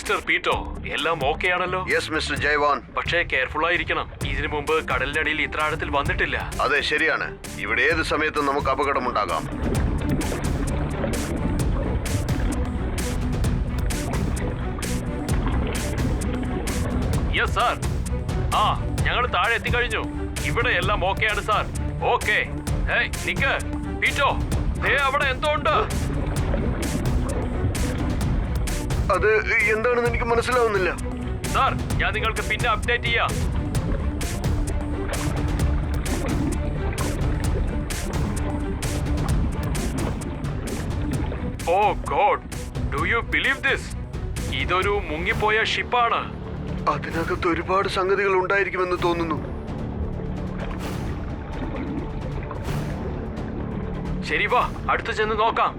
Mister പീറ്റോ, എല്ലാം okay ആണല്ലോ? Yes mister ജയ്വാൻ. പക്ഷേ കെയർഫുൾ ആയിരിക്കണം. ഇതിനു മുമ്പ് കടലിനടിയിൽ ഇത്ര ആഴത്തിൽ വന്നിട്ടില്ല. അതെ, ശരിയാണ്. ഇവിടെ ഏത് സമയത്തും നമുക്ക് അപകടമുണ്ടാകാം. Yes sir. ഞങ്ങൾ താഴെ എത്തിക്കഴിഞ്ഞു. ഇവിടെ എല്ലാം ഓക്കെ ആണ് സാർ. ഓക്കെ. നിക്ക് പീറ്റോ, അവിടെ എന്തോ ഉണ്ട്. അത് എന്താണെന്ന് എനിക്ക് മനസ്സിലാവുന്നില്ല സാർ. ഞാൻ നിങ്ങൾക്ക് പിന്നെ അപ്ഡേറ്റ് ചെയ്യാം. Oh God, do you believe this? ഇതൊരു മുങ്ങിപ്പോയ ഷിപ്പാണ്. അതിനകത്ത് ഒരുപാട് സംഗതികൾ ഉണ്ടായിരിക്കുമെന്ന് തോന്നുന്നു. ശരി, വാ അടുത്ത് ചെന്ന് നോക്കാം.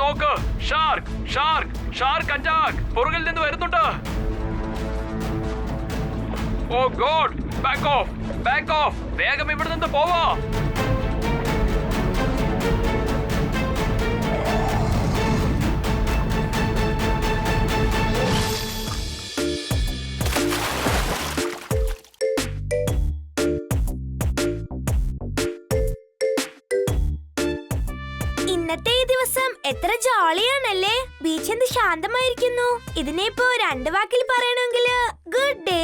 നോക്ക്, ഷാർക്ക് ഷാർക്ക് ഷാർക്ക് അറ്റാക്ക് പുറകിൽ നിന്ന് വരുന്നുണ്ട്. Oh God, back off, back off, വേഗം ഇവിടെ നിന്ന് പോവാ. ഇന്നത്തെ ഈ ദിവസം എത്ര ജോളിയാണല്ലേ. ബീച്ച് എന്ത് ശാന്തമായിരിക്കുന്നു. ഇതിനെ ഇപ്പോ 2 വാക്കിൽ പറയണമെങ്കിൽ ഗുഡ് ഡേ.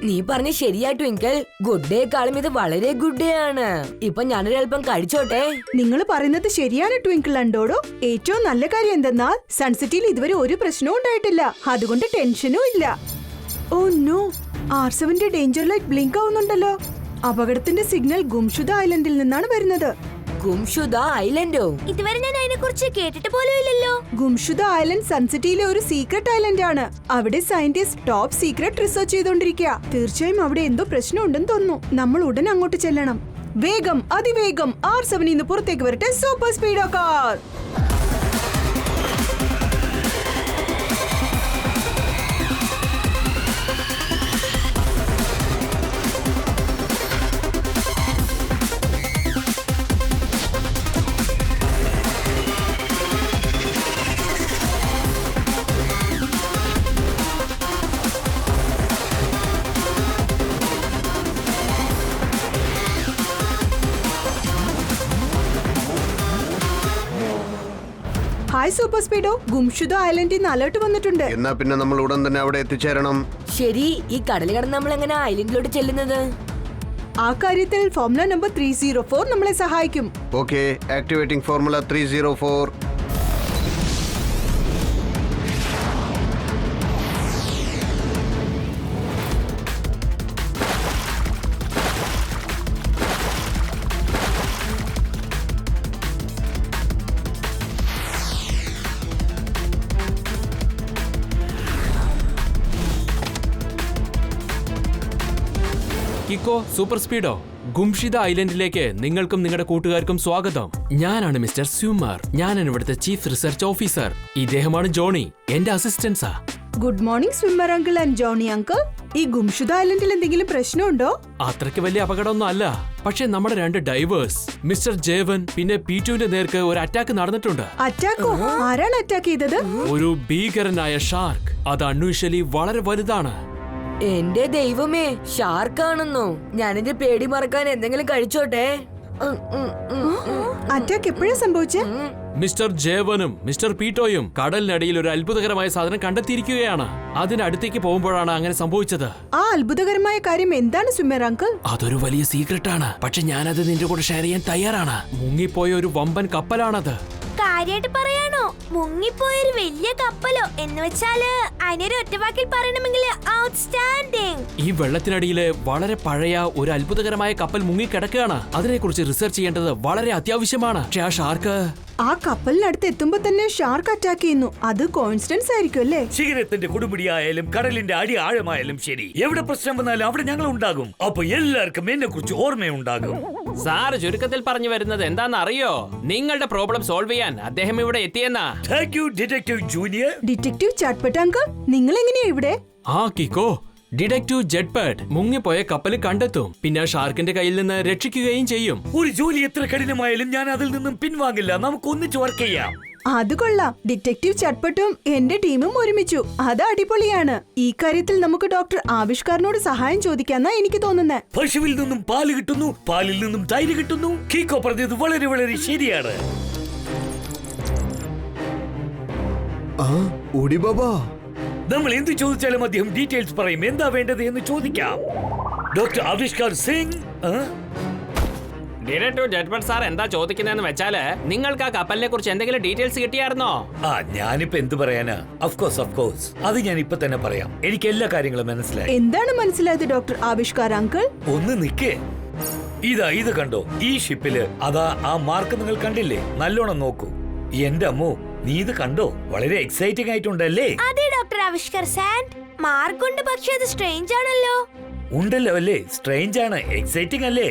നീ പറഞ്ഞ ശരിയാ ട്വിങ്കിൾ. ഗുഡ് ഡേക്കാളും ഇത് വളരെ ഗുഡ് ഡേ ആണ്. ഇപ്പൊ ഞാനൊരൽപ്പം കഴിച്ചോട്ടെ. നിങ്ങൾ പറയുന്നത് ശരിയാണ് ട്വിങ്കിൾ അണ്ടോടോ. ഏറ്റവും നല്ല കാര്യം എന്തെന്നാൽ സൺസെറ്റിൽ ഇതുവരെ ഒരു പ്രശ്നവും ഉണ്ടായിട്ടില്ല. അതുകൊണ്ട് ടെൻഷനും ഇല്ല. Oh no, R7 danger light blink ആവുന്നുണ്ടല്ലോ. അപകടത്തിന്റെ സിഗ്നൽ ഗുംഷുദ ഐലൻഡിൽ നിന്നാണ് വരുന്നത്. ഗുംഷുദ ഐലൻഡോ? ഇതുവരെ ഞാൻ അതിനെ കുറിച്ച് കേട്ടിട്ട് പോലും ഇല്ലല്ലോ. ഗുംഷുദ ഐലൻഡ് സൺസിറ്റിയിലെ ഒരു സീക്രട്ട് ഐലൻഡ് ആണ്. അവിടെ സയന്റിസ്റ്റ് ടോപ്പ് സീക്രട്ട് റിസർച്ച് ചെയ്തോണ്ടിരിക്കുക. തീർച്ചയായും അവിടെ എന്തോ പ്രശ്നം ഉണ്ടെന്ന് തോന്നുന്നു. നമ്മൾ ഉടൻ അങ്ങോട്ട് ചെല്ലണം. വേഗം, അതിവേഗം R7 നിന്ന് പുറത്തേക്ക് വരട്ടെ സൂപ്പർ സ്പീഡോ കാർ. ഹായ് സൂപ്പർ സ്പീഡോ, ഗുംഷുദ ഐലൻഡിൽ നിന്ന് അലേർട്ട് വന്നിട്ടുണ്ട്. എന്നാ പിന്നെ നമ്മൾ ഉടൻ തന്നെ അവിടെ എത്തിച്ചേരണം. ശരി, ഈ കടൽ കടന്ന് നമ്മൾ എങ്ങനെ ഐലൻഡിലോട്ട് ചെല്ലുന്നത്? ആ കാര്യത്തിൽ ഫോർമുല നമ്പർ 304 നമ്മളെ സഹായിക്കും. Okay, activating formula 304. Kicko, super Speedo, Gumshuda ഐലൻഡിലേക്ക് നിങ്ങൾക്കും നിങ്ങളുടെ കൂട്ടുകാർക്കും സ്വാഗതം. ഞാനാണ് മിസ്റ്റർ സ്യൂമർ. ഞാനാണ് ഇവിടുത്തെ ചീഫ് റിസർച്ച് ഓഫീസർ. ഇദ്ദേഹമാണ് ജോണി, എന്റെ അസിസ്റ്റൻസാ. Good morning swimmer uncle and Johnny uncle. ഈ ഗുംഷുദ ഐലൻഡിൽ എന്തെങ്കിലും പ്രശ്നമുണ്ടോ? അത്രയ്ക്ക് വലിയ അപകടമൊന്നും അല്ല. പക്ഷെ നമ്മുടെ 2 ഡൈവേഴ്സ് മിസ്റ്റർ ജേവൻ പിന്നെ പീറ്റുവിന്റെ നേർക്ക് ഒരു അറ്റാക്ക് നടന്നിട്ടുണ്ട്. അറ്റാക്കോ? ആരാണ് അറ്റാക്ക് ചെയ്തത്? ഒരു ഭീകരനായ ഷാർക്ക്. അത് അൺയൂഷ്വലി വളരെ വലുതാണ്. എന്റെ ദൈവമേ, ഷാർക്കാണെന്നോ? ഞാനെന്റെ പേടി മറക്കാൻ എന്തെങ്കിലും കഴിച്ചോട്ടെ. അറ്റാക്ക് എപ്പോഴാ സംഭവിച്ചേ? മിസ്റ്റർ ജേവനും മിസ്റ്റർ പീറ്റോയും കടലിനടിയിൽ ഒരു അത്ഭുതകരമായ സാധനം കണ്ടെത്തിയിരിക്കുകയാണ്. അതിനടുത്തേക്ക് പോകുമ്പോഴാണ് അങ്ങനെ സംഭവിച്ചത്. ആ അത്ഭുതകരമായ കാര്യം എന്താണ് സ്വിമ്മർ അങ്കിൾ? അതൊരു വലിയ സീക്രട്ടാണ്. പക്ഷെ ഞാനത് നിന്റെ കൂടെ ഷെയർ ചെയ്യാൻ തയ്യാറാണ്. മുങ്ങിപ്പോയ ഒരു വമ്പൻ കപ്പലാണത്. കാര്യമായിട്ട് പറയാണോ? മുങ്ങിപ്പോയൊരു വലിയ കപ്പലോ? എന്ന് വെച്ചാല് അതിനൊരു ഒറ്റവാക്കിൽ പറയണമെങ്കിൽ ഔട്ട്സ്റ്റാൻഡിങ്. ഈ വെള്ളത്തിനടിയില് വളരെ പഴയ ഒരു അത്ഭുതകരമായ കപ്പൽ മുങ്ങിക്കിടക്കുകയാണ്. അതിനെക്കുറിച്ച് റിസർച്ച് ചെയ്യേണ്ടത് വളരെ അത്യാവശ്യമാണ്. പക്ഷെ ആ ഷാർക്ക് ആ കപ്പലിനടുത്ത് എത്തുമ്പോ തന്നെ ഷാർക്ക് അറ്റാക്ക് ചെയ്യുന്നു. അത് കോയിൻസിഡൻസ് ആയിരിക്കും അല്ലേ? ശിഖരത്തിന്റെ കൊടുമുടിയായാലും കടലിന്റെ അടി ആഴമായാലും ശരി, എവിടെ പ്രശ്നം വന്നാലും അവിടെ ഞങ്ങൾ ഉണ്ടാകും. അപ്പൊ എല്ലാവർക്കും എന്നെ കുറിച്ച് ഓർമ്മയുണ്ടാകും. സാർ ചുരുക്കത്തിൽ പറഞ്ഞു വരുന്നത് എന്താണെന്ന് അറിയോ? നിങ്ങളുടെ പ്രോബ്ലം സോൾവ് ചെയ്യാൻ അദ്ദേഹം ഇവിടെ എത്തിയെന്നാ. Thank you detective junior. Detective Chatpat uncle, നിങ്ങൾ എങ്ങനെയാ ഇവിടെ? ആ കിക്കോ, ഡിറ്റക്റ്റീവ് ജെറ്റ്പാഡ് മുങ്ങിപ്പോയ കപ്പൽ കണ്ടെത്തും, പിന്നെ ഷാർക്കിന്റെ കയ്യിൽ നിന്ന് രക്ഷിക്കുകയും ചെയ്യും. ഒരു ജോലി എത്ര കഠിനമായാലും ഞാൻ അതിൽ നിന്നും പിൻവാങ്ങില്ല. നമുക്ക് ഒന്നിച്ച് വർക്ക് ചെയ്യാം. അത് കൊള്ളാം. ഡിറ്റക്റ്റീവ് ചട്ട്പട്ടും എന്റെ ടീമും ഒരുമിച്ചു. അത് അടിപൊളിയാണ്. ഈ കാര്യത്തിൽ നമുക്ക് ഡോക്ടർ ആവിഷ്കാറിനോട് സഹായം ചോദിക്കാന്നാ എനിക്ക് തോന്നുന്നത്. പശുവിൽ നിന്നും പാല് കിട്ടുന്നു, പാലിൽ നിന്നും തൈര് കിട്ടുന്നു. കീക്കോ പറഞ്ഞത് വളരെ വളരെ ശരിയാണ്. ഓടി ബാബാ, നമ്മൾ എന്ത് ചോദിച്ചാലും അദ്ദേഹം ഡീറ്റെയിൽസ് പറയും. എന്താ വേണ്ടത് എന്ന് ചോദിക്കാം. Doctor Aavishkar Singh. Detective ജെറ്റ്പാഡ് sir എന്താ ചോദിക്കുന്നതെന്ന് വെച്ചാല്, നിങ്ങൾക്ക് ആ കപ്പലിനെ കുറിച്ച് എന്തെങ്കിലും ഡീറ്റെയിൽസ് കിട്ടിയായിരുന്നോ? ഞാനിപ്പോ എന്ത് പറയാനാ? ഓഫ്കോഴ്സ് അത് ഞാൻ ഇപ്പൊ തന്നെ പറയാം. എനിക്ക് എല്ലാ കാര്യങ്ങളും മനസ്സിലായി. എന്താണ് മനസ്സിലായത് ഡോക്ടർ ആവിഷ്കാർ അങ്കിൾ? ഒന്ന് നിക്കേ. ഇത് കണ്ടോ? ഈ ഷിപ്പില് അതാ ആ മാർക്ക് നിങ്ങൾ കണ്ടില്ലേ? നല്ലോണം നോക്കൂ. എന്റെ അമ്മോ, നീ ഇത് കണ്ടോ? വളരെ എക്സൈറ്റിംഗ് ആയിട്ടുണ്ടല്ലേ? അതെ ഡോക്ടർ ആവിഷ്കാർ സാൻഡ്, മാർക്കുണ്ട്, പക്ഷെ അത് സ്ട്രേഞ്ച് ആണല്ലോ. ഉണ്ടല്ലോ അല്ലേ? സ്ട്രേഞ്ച് ആണ്, എക്സൈറ്റിംഗ് അല്ലേ?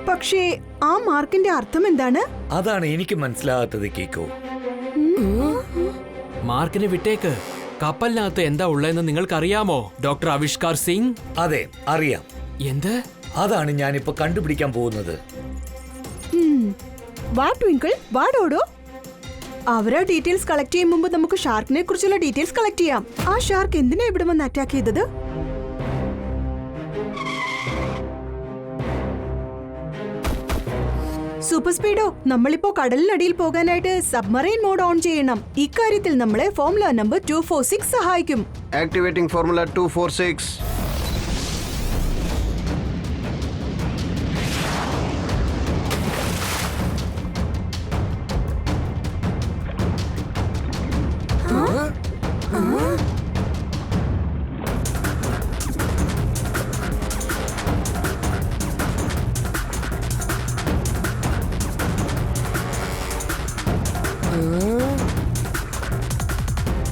പക്ഷേ ആ മാർക്കിന്റെ അർത്ഥം എന്താണ്? അതാണ് എനിക്ക് മനസ്സിലാകാത്തത് കീക്കോ. മാർക്കിനെ വിട്ടേക്ക്. കപ്പലിനകത്ത് എന്താ ഉള്ളതെന്ന് നിങ്ങൾക്കറിയാമോ ഡോക്ടർ ആവിഷ്കാർ സിംഗ്? അതെ, അറിയാം. എന്ത്? അതാണ് ഞാനിപ്പോ കണ്ടുപിടിക്കാൻ പോകുന്നത്. വാ ട്വിങ്കിൾ, വാ ഡോഡോ. അവരാ ഡീറ്റെയിൽസ് കളക്ട് ചെയ്യും മുമ്പ് നമുക്ക് ഷാർക്കിനെ കുറിച്ചുള്ള ഡീറ്റെയിൽസ് കളക്ട് ചെയ്യാം. ആ ഷാർക്ക് എന്തിനാ ഇവിടെ വന്ന് അറ്റാക്ക് ചെയ്തത്? സൂപ്പർ സ്പീഡോ, നമ്മളിപ്പോ കടലിനടിയിൽ പോകാനായിട്ട് സബ്മറൈൻ മോഡ് ഓൺ ചെയ്യണം. ഇക്കാര്യത്തിൽ നമ്മളെ ഫോർമുല നമ്പർ 246 സഹായിക്കും. Activating formula 246.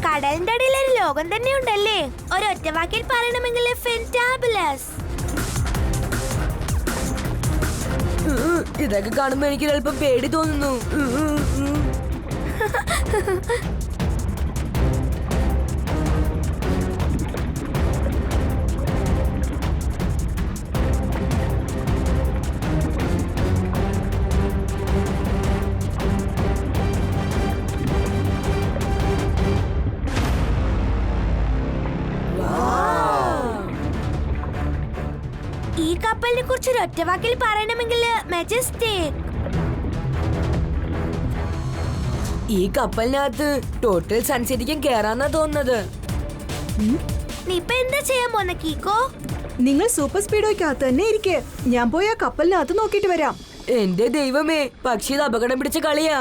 കടലിന്റെ അടിയിൽ ഒരു ലോകം തന്നെ ഉണ്ടല്ലേ? ഒരു ഒറ്റ വാക്കിൽ പറയണമെങ്കിൽ ഫെന്റാബുലസ്. ഇതൊക്കെ കാണുമ്പോ എനിക്ക് അല്പം പേടി തോന്നുന്നു. ഈ കപ്പലിനെ കുറിച്ച് ഒരു ഒറ്റ വാക്കിൽ പറയണമെങ്കിൽ മെജസ്റ്റിക്. ഈ കപ്പലിനകത്ത് ടോട്ടൽ സൺസെറ്റിക്കും കേറാന്നാ തോന്നുന്നത്. നീ ഇപ്പൊ എന്താ ചെയ്യാൻ പോന്ന കീക്കോ? നിങ്ങൾ സൂപ്പർ സ്പീഡോയ്ക്കകത്ത് തന്നെ ഇരിക്കെ. ഞാൻ പോയി ആ കപ്പലിനകത്ത് നോക്കിയിട്ട് വരാം. എന്റെ ദൈവമേ, പക്ഷേ ഇത് അപകടം പിടിച്ച കളിയാ.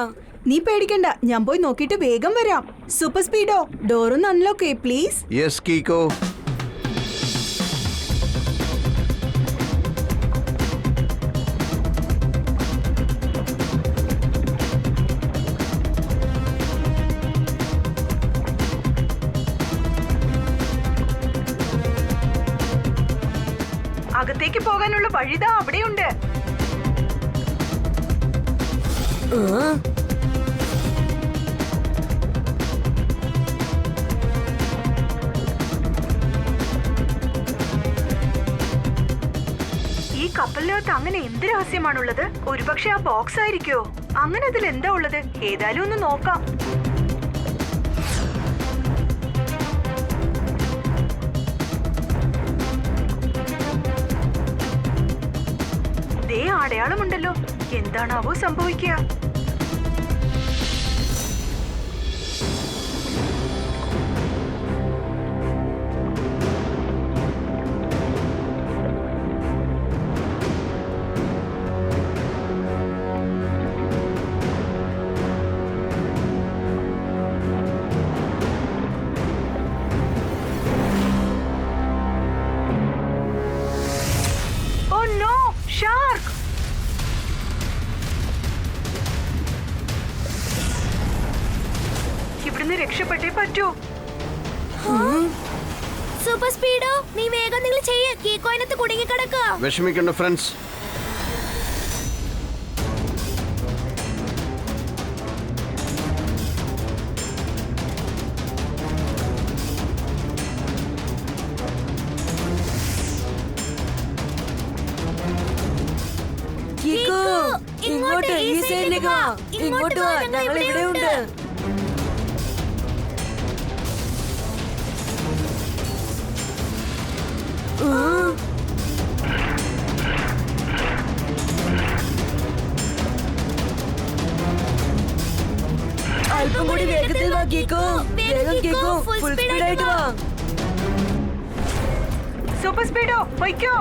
നീ പേടിക്കണ്ട, ഞാൻ പോയി നോക്കിയിട്ട് വേഗം വരാം. സൂപ്പർ സ്പീഡോ, ഡോറൊന്ന് അൺലോക്ക് ചെയ്യ് പ്ലീസ്. യെസ് കീക്കോ. അകത്തേക്ക് പോകാനുള്ള വഴിതാ അവിടെയുണ്ട്. ഈ കപ്പലിനകത്ത് അങ്ങനെ എന്ത് രഹസ്യമാണുള്ളത്? ഒരുപക്ഷെ ആ ബോക്സ് ആയിരിക്കോ? അങ്ങനെ അതിൽ എന്താ ഉള്ളത്? ഏതായാലും ഒന്ന് നോക്കാം. ദേ അടയാളമുണ്ടല്ലോ. എന്താണാവോ സംഭവിക്കുക? Oh no! പറ്റൂ. സൂപ്പർ സ്പീഡോ നീ വേഗം നിങ്ങൾ ചെയ്യ്. കീക്കോ അതിനകത്ത് കുടുങ്ങി കിടക്കുക. വിഷമിക്കണ്ട ഫ്രണ്ട്സ്. കീക്കോ ഇങ്ങോട്ട് ഈ സൈഡിലേക്ക് വാ. ഇങ്ങോട്ട് വാ, ഞങ്ങൾ ഇവിടെ ഉണ്ട്. അല്പം കൂടി വേഗത്തിൽ വാ കീക്കോ. വേഗം കീക്കോ, ഫുൾ സ്പീഡായിട്ട് വാ. സൂപ്പർ സ്പീഡോ പൊയ്ക്കോ.